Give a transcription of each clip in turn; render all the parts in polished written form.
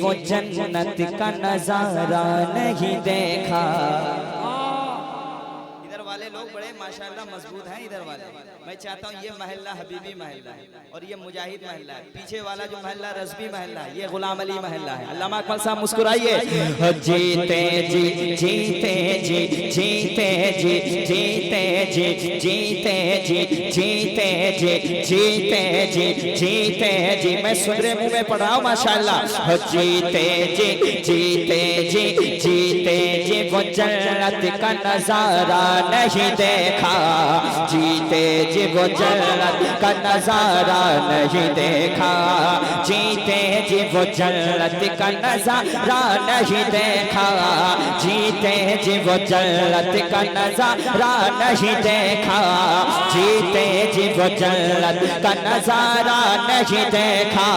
वो जन्नत का नजारा नहीं देखा। इधर वाले लोग बड़े माशाल्लाह मजबूत हैं। इधर वाले मैं चाहता हूँ ये महल्ला हबीबी महल्ला है और ये मुजाहिद महल्ला है। पीछे वाला जो महल्ला रज़बी महल्ला है ये गुलाम अली महल्ला है। अल्लामा अकमल साहब मुस्कुराइए। जीते जी जीते जी जीते जी जीते जी जीते जी जीते जी जीते जी जीते जी। मैं सुधरे मुंह में पढ़ रहा हूँ माशाल्लाह। जीते जी जीते जी जीते जी वो जन्नत का नजारा नहीं देखा। जीते जी वो जन्नत का नजारा नहीं देखा। जीते जी वो जन्नत का नजारा नहीं देखा। जीते जी वो जन्नत का नजारा नहीं देखा। जीते जी वो जन्नत का नजारा नहीं देखा।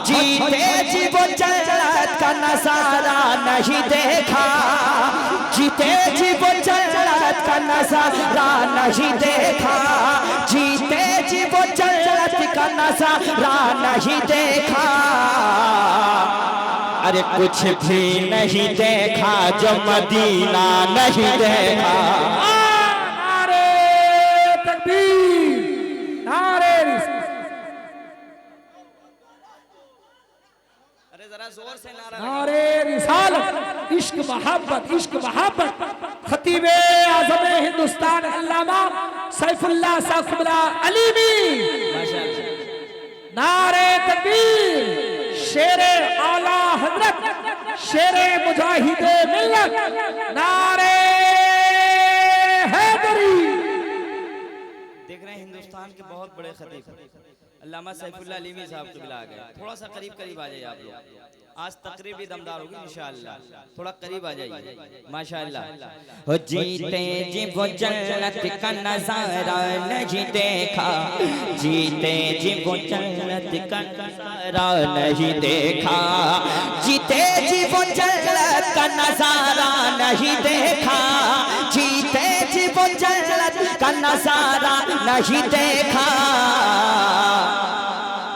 जीते जी वो जन्नत का नजारा नहीं देखा। जीते जी वो जन्नत का नजारा नहीं देखा। जीते जी वो जन्नत का नजारा नहीं देखा। अरे कुछ भी नहीं देखा जो मदीना नहीं देखा। नारे तकबीर, नारे अरे जरा जोर से नारा नारे रिसालत, इश्क मोहब्बत, इश्क मोहब्बत। खतीबे आज़म हिंदुस्तान अल्लामा सैफुल्लाह साखिबुल्लाह अलीमी। नारे तकबीर, शेरे आला हजरत, शेरे मुजाहिदे मिल्लत, नारे हैदरी। देख रहे हैं हिंदुस्तान के बहुत बड़े खतीब अल्लामा सैफुल्लाह अलीमी साहब को बुला गए। थोड़ा सा करीब करीब आ जाइए आप लोग। आज तकरीब भी दमदार होगी इंशाअल्लाह। थोड़ा करीब आ जाइए माशाअल्लाह। जीते जी वो जन्नत का नजारा नहीं देखा। जीते जी वो जन्नत का नजारा नहीं देखा। जीते जी वो जन्नत का नजारा नहीं देखा। जीते जी वो जन्नत का नजारा नहीं देखा।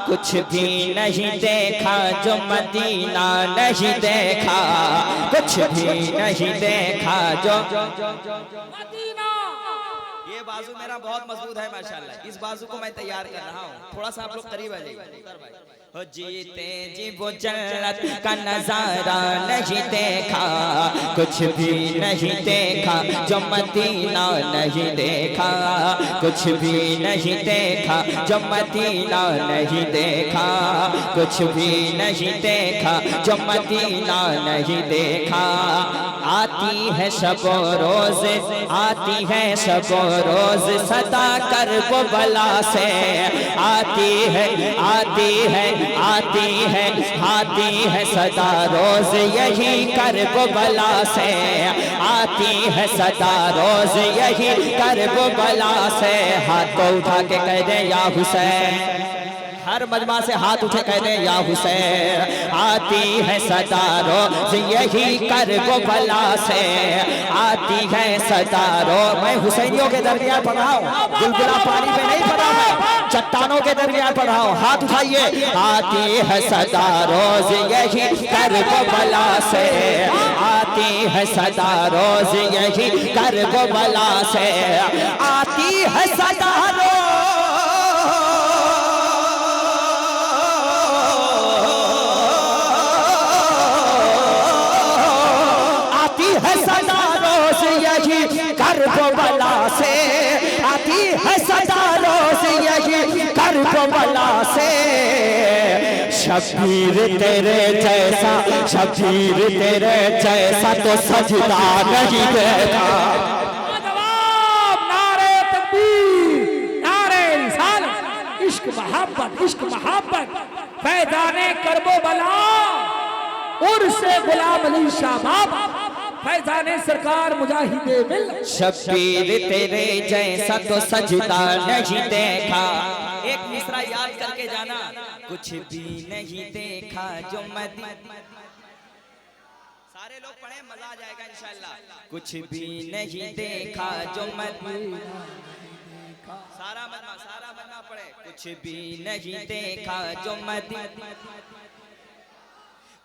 कुछ भी नहीं देखा जो मदीना नहीं देखा। कुछ भी नहीं देखा जो मदीना। ये बाजू मेरा बहुत मजबूत है माशाल्लाह। इस बाजू को मैं तैयार कर रहा हूँ। थोड़ा सा आप लोग करीब आ जाइए। जीते जी वो जन्नत का नजारा नहीं देखा। कुछ भी नहीं देखा जो मदीना नहीं देखा। कुछ भी नहीं देखा जो मदीना नहीं देखा। कुछ भी नहीं देखा जो मदीना नहीं देखा। आती है शबो रोज, आती है शबो रोज सदा कर वो बला से। आती है आती है आती है आती है सदा रोज यही कर वो बला से। आती है सदा रोज यही कर वो बला से। हाथ को उठा के कह दे या हुसैन। हर मजमा से हाथ उठे कह दे या हुसैन। आती है सदा रोज यही कर वो बला से। आती है सदा रोज। मैं हुसैनियों के दरमियान पढ़ा हूँ, बुलबुला पानी में नहीं पढ़ा है, चट्टानों के दरमियान पढ़ा हूँ। हाथ उठाइए। आती है सदा रोज यही कर वो बला से। आती है सदा रोज यही कर वो बला से। आती है सदा रोज है सदा रोज यही कर वो बला से। आती है सदा रोज यही कर वो बला से। शबीर तेरे जैसा, शबीर तेरे जैसा तो सजदा नहीं देखा। जवाब नारे तकबीर, नारे रिसालत, इश्क मोहब्बत, इश्क मोहब्बत। फैजाने करबो बला उर्से गुलाम अली शाह बाबा। फैजाने सरकार मुजाहिदे मिल्लत। शबीर तेरे जैसा तो सजदा नहीं देखा। एक मिसरा याद करके जाना। कुछ भी नहीं देखा जो मदीना। सारे लोग पढ़े मजा आ जाएगा इंशाअल्लाह। कुछ भी नहीं देखा जो मदीना। सारा मजमा पढ़े। कुछ भी नहीं देखा जो मदीना।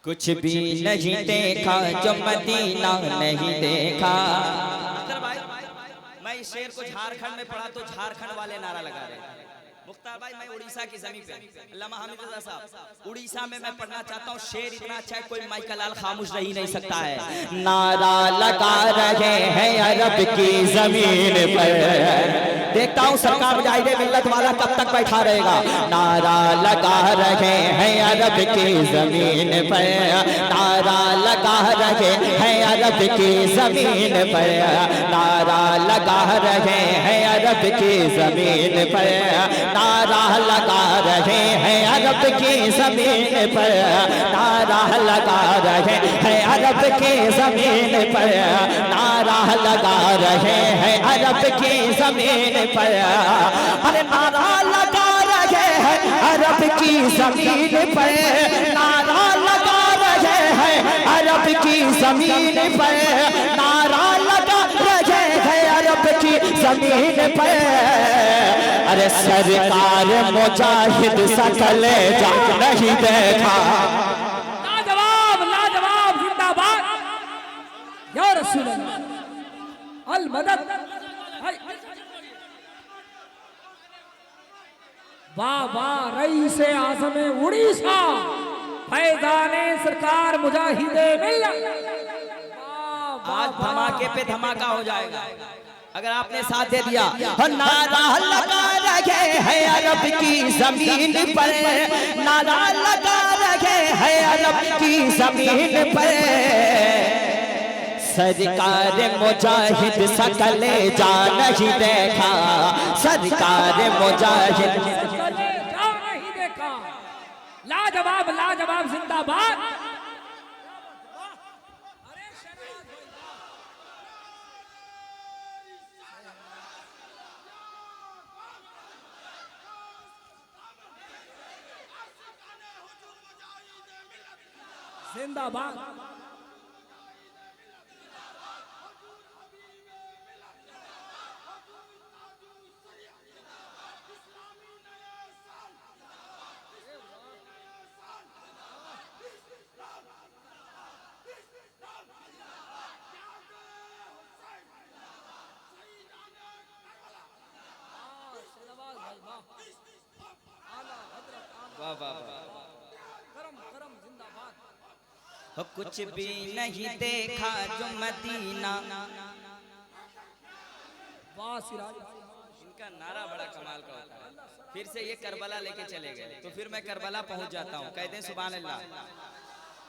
कुछ भी नहीं देखा जो मदीना नहीं देखा। अख्तर भाई, मैं इस शेर को झारखंड में पढ़ा तो झारखंड वाले नारा लगा रहे हैं। मुख्तार भाई, मैं उड़ीसा की जमीन पे, अल्लामा हामिद रजा साहब, उड़ीसा में मैं पढ़ना चाहता हूँ। शेर इतना अच्छा है कोई माइका लाल खामोश रह ही नहीं सकता है। नारा लगा रहे हैं अरब की जमीन पर। देखता हूँ सरकार मुजाहिदे मिल्लत वाला कब तक बैठा रहेगा। नारा लगा रहे हैं अरब की जमीन पर, नारा लगा रहे हैं अरब की जमीन पर, नारा लगा रहे हैं अरब की जमीन पर, नारा लगा रहे हैं अरब की जमीन पर, नारा लगा रहे हैं अरब की जमीन पर, नारा लगा रहे हैं अरब की जमीन पर। अरे नारा लगा रहे हैं अरब की जमीन पर, नारा लगा रहे हैं अरब की जमीन पर, नारा लगा रहे हैं अरब की जमीन पर। अरे सरकार मुजाहिद सकल जा नहीं देखा। लाजवाब लाजवाब, जिंदाबाद या रसूल अल्लाह, अल मदद। वाह वाह, रईस आज़म उड़ीसा फैज़ाने सरकार मुजाहिदे मिल्लत। आज धमाके पे धमाका हो जाएगा अगर आपने साथ दे दिया। नारा लगा रहे हैं अरब की जमीन पर, नारा लगा रहे हैं अरब की जमीन पर। सरकार मुजाहिद सकल जा नहीं देखा, सरकार मुजाहिद नहीं देखा। लाजवाब लाजवाब, जिंदाबाद। जिंदाबाद। वाह वाह वाह। कुछ भी नहीं देखा जो मदीना। इनका नारा बड़ा कमाल का होता है। फिर से ये करबला लेके चले गए तो फिर मैं करबला पहुंच जाता हूँ। कहते हैं सुभान अल्लाह।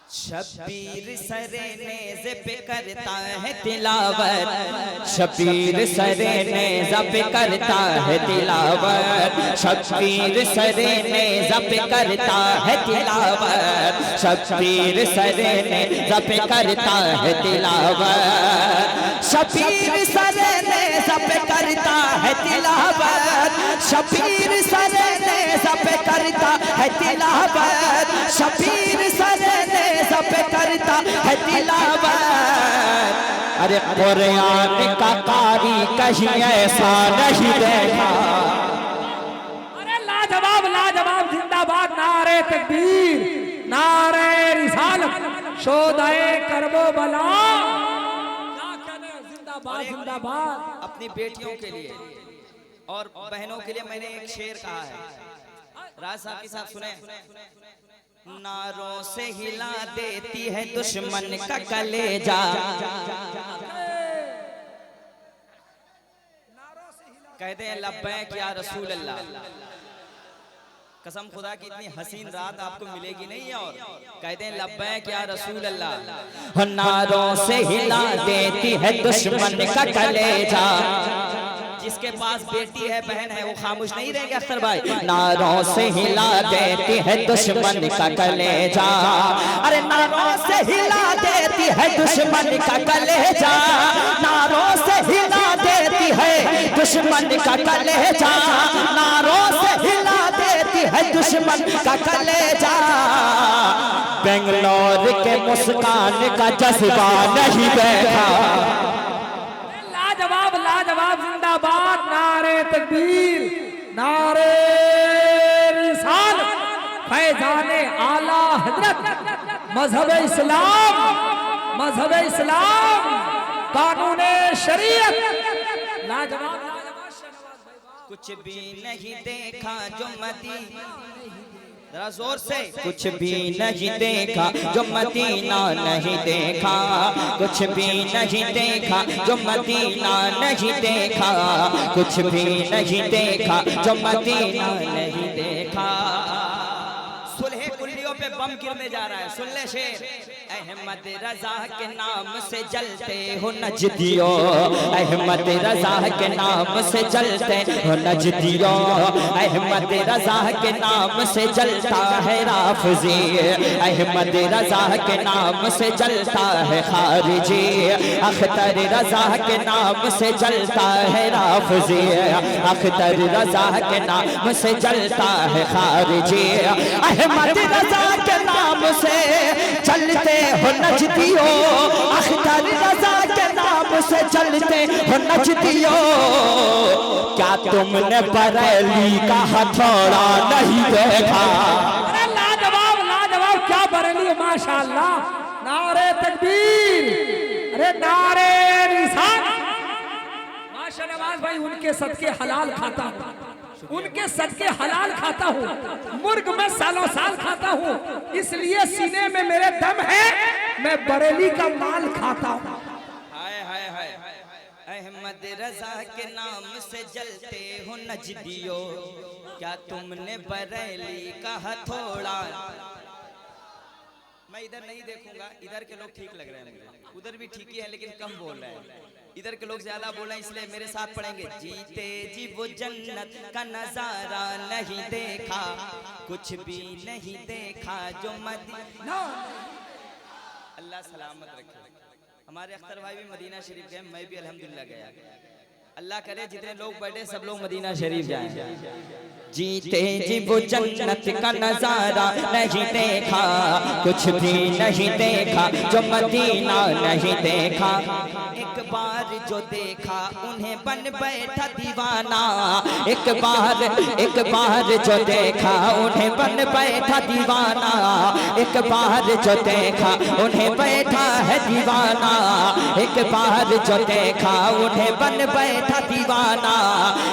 शबीर सरे नेज़ पे करता है तिलावत, शबीर सरे नेज़ पे करता है तिलावत, शबीर सरे नेज़ पे करता है तिलावत, शबीर सरे नेज़ पे करता है तिलावत, शबीर सरे नेज़ पे करता है तिलावत, शबीर सरे नेज़ पे करता है तिलावत, शबीर सरे सब करता है तिलावत। अरे कुरान का कारी कहीं ऐसा नहीं देखा। अरे लाजवाब लाजवाब, जिंदाबाद। नारे तकबीर, नारे रिसालत, शोदाए करबो बला। जिंदाबाद जिंदाबाद। अपनी बेटियों के लिए और बहनों के लिए मैंने एक शेर कहा है। राज साहब के साथ सुने। नारों से हिला देती है दुश्मन का कलेजा, कहते हैं लब्बैक या रसूल अल्लाह। कसम खुदा की इतनी हसीन रात आपको मिलेगी नहीं। और कहते हैं लब्बैक या रसूल अल्लाह। नारों से हिला देती है दुश्मन का कलेजा। जिसके पास बेटी है, बहन है, वो खामोश नहीं रहेंगे अख्तर भाई। नारों से हिला देती है दुश्मन का कलेजा। अरे नारों से हिला देती है दुश्मन का कलेजा, नारों से हिला देती है दुश्मन का कलेजा, नारों से हिला देती है दुश्मन का कलेजा। बेंगलोर के मुस्कान का जज्बा नहीं देखा। लाजवाब लाजवाब, जिंदाबाद। नारे तकबीर, नारे रिसालत, फैजाने आला हजरत मजहब इस्लाम, मजहब इस्लाम, कानून शरीयत। लाजवाब। कुछ भी नहीं देखा जो मदीना, जरा जोर से, कुछ भी नहीं देखा जो मदीना नहीं देखा, कुछ भी नहीं देखा जो मदीना नहीं देखा, कुछ भी नहीं देखा जो मदीना नहीं देखा। सुलह कुल्लियों पे बम गिरने जा रहा है, सुन ले शेर। अहमद रजा के नाम से जलते हो नजदियो, अहमद रजा के नाम से जलते हो नजदियो, अहमद रजा के नाम से जलता है राफजी, अहमद रजा के नाम से जलता है खारिजी, अख्तर रजा के नाम से जलता है राफजी, अख्तर रजा के नाम से जलता है खारिजी, अहमद रजा के नाम से चलते हो नजदियो, अख्तर रजा के नाम से चलते हो नजदियो। क्या तुमने बरेली का हथौड़ा नहीं देखा? अरे लाजवाब, लाजवाब, क्या बरेली, माशाअल्लाह। नारे तकबीर, अरे नारे रिसालत। माशा नवाज भाई, उनके सदके हलाल खाता हूँ, उनके सदके हलाल खाता हूँ, मुर्ग में सालों साल खाता हूँ, इसलिए सीने में मेरे दम है, मैं बरेली का माल खाता हूँ। हाय हाय हाय, अहमद रजा के नाम से जलते हो नजदियो, क्या तुमने बरेली का हथौड़ा। मैं इधर नहीं देखूंगा, इधर के लोग ठीक लग रहे हैं मुझे, उधर भी ठीक ही है लेकिन कम बोल रहे हैं, इधर के लोग ज्यादा बोल रहे हैं, इसलिए मेरे साथ पढ़ेंगे। जीते जी वो जन्नत का नजारा नहीं देखा, कुछ भी नहीं देखा जो मदीना। अल्लाह सलामत रखे। हमारे अख्तर भाई भी मदीना शरीफ गए, मैं भी अल्हम्दुलिल्लाह गया। अल्लाह करे जितने लोग बैठे सब लोग मदीना शरीफ जाएं। जीते जी वो जन्नत का नजारा नहीं देखा, कुछ भी नहीं देखा जो मदीना नहीं देखा। एक बार जो देखा उन्हें बन बैठा दीवाना, एक बार जो देखा उन्हें बन बैठा दीवाना, एक बार जो देखा उन्हें बैठा है दीवाना, एक बार जो देखा उन्हें बन बैठा दीवाना,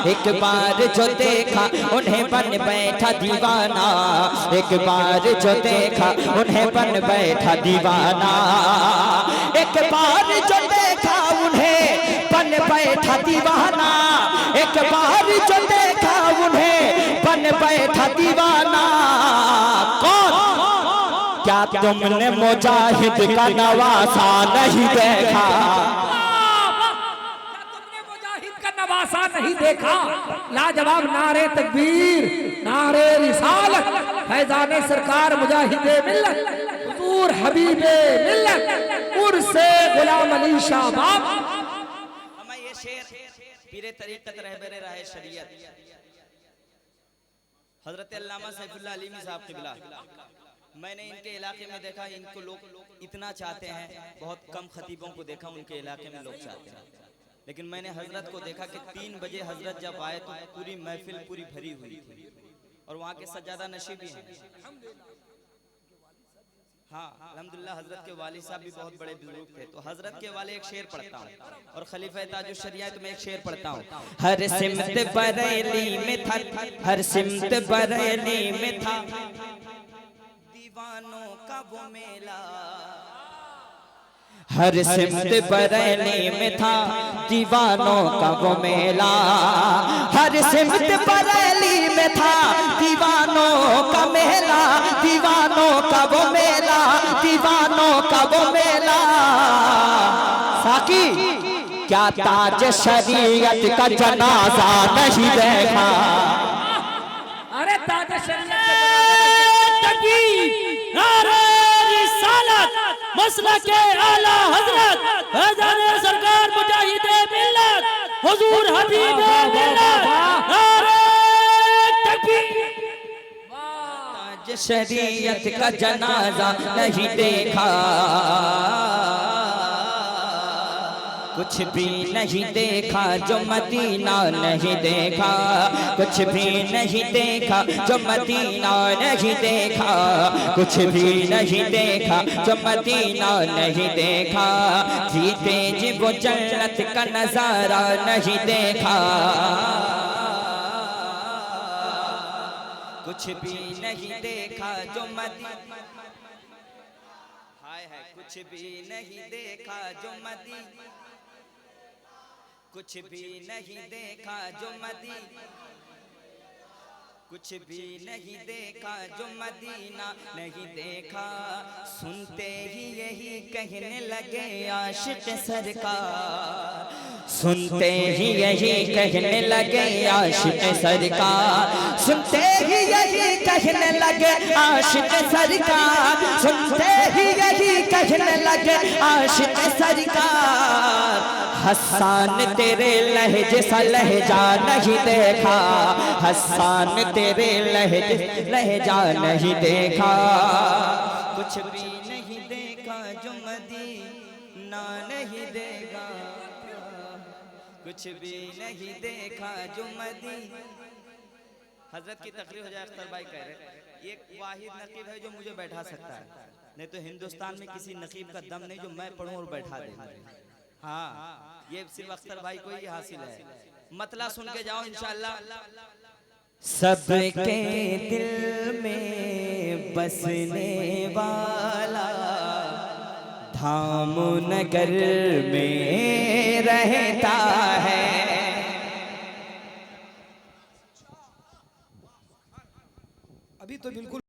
एक बार जो देखा उन्हें बन बैठा दीवाना, एक बार जो देखा उन्हें बन बैठा दीवाना, एक बार जो देखा उन्हें बन बैठा दीवाना, एक बार जो देखा उन्हें बन बैठा दीवाना। कौन? क्या तुमने मुजाहिद का नवासा नहीं देखा? नवासा नहीं देखा? लाजवाब। नारे तकबीर, नारे रिसालत, फैजाने सरकार मुजाहिदे मिल्लत, हुजूर हबीबे मिल्लत, उर्से गुलाम अली शाह बाब। हमें ये शेर पीरे तरीक़त रहबरे राहे शरीयत हजरत अल्लामा सैफुल्लाह अलीमी साहब क़िबला, मैंने इनके इलाके में देखा, इनको लोग इतना चाहते हैं, बहुत कम खतीबों को देखा उनके इलाके में लोग चाहते हैं, लेकिन मैंने हजरत को देखा कि 3 बजे हजरत जब आए तो पूरी महफिल पूरी भरी हुई थी, और वहाँ के सज्जादा नशीबी हैं। हाँ अल्हम्दुलिल्लाह, हजरत के वालिद साहब भी बहुत बड़े बुजुर्ग थे, तो हजरत के वाले एक शेर पढ़ता हूँ, और खलीफा ताजुश शरीयत में एक शेर पढ़ता हूँ। हर सिमत बरेली में था, हर सिमत बरेली में था दीवानों का वो मेला, हर सिमत बरेली में था दीवानों का वो मेला, हर सिमत बरेली में था दीवानों का मेला, दीवानों का वो मेला, दीवानों का वो मेला। साकी, क्या ताज शरीयत का जनाजा नहीं देखा? अरे ताज शरीयत मसला के आला हजरत फैजाने सरकार मुजाहिदे मिल्लत हुजूर हबीबे मिल्लत, नारे तकबीर। ताज शरीयत का जनाजा नहीं देखा, कुछ भी नहीं देखा जो मदीना नहीं देखा, कुछ भी नहीं देखा जो मदीना नहीं देखा, कुछ भी नहीं देखा जो मदीना नहीं देखा, जीते जी वो जन्नत का नजारा नहीं देखा। कुछ भी नहीं देखा जो मदीना, हाय हाय, कुछ भी नहीं देखा जो मदीना, कुछ भी नहीं देखा जो मदीना, कुछ भी नहीं देखा जो मदीना नहीं देखा। सुनते ही यही कहने लगे आशिक सरकार, सुनते ही यही कहने लगे आशिक सरकार, सुनते ही यही कहने लगे आशिक सरकार, सुनते ही यही कहने लगे आशिक सरकार। हसन तेरे लहजे सा लहजा नहीं देखा, हसन तेरे लहजा नहीं देखा। कुछ भी नहीं देखा जो मदीना नहीं देखा, कुछ भी नहीं देखा जो मदीना। हजरत की तकरीर हो जाए, अख्तर भाई कह रहे एक वाहिद नकीब है जो मुझे बैठा सकता है, नहीं तो हिंदुस्तान में किसी नकीब का दम नहीं जो मैं पढ़ूं और बैठा दे। हाँ, ये सिर्फ अख्तर भाई को ही हासिल है। मतला सुन के जाओ इंशाअल्लाह। सबके दिल में बसने वाला धाम नगर में रहता है। अभी तो बिल्कुल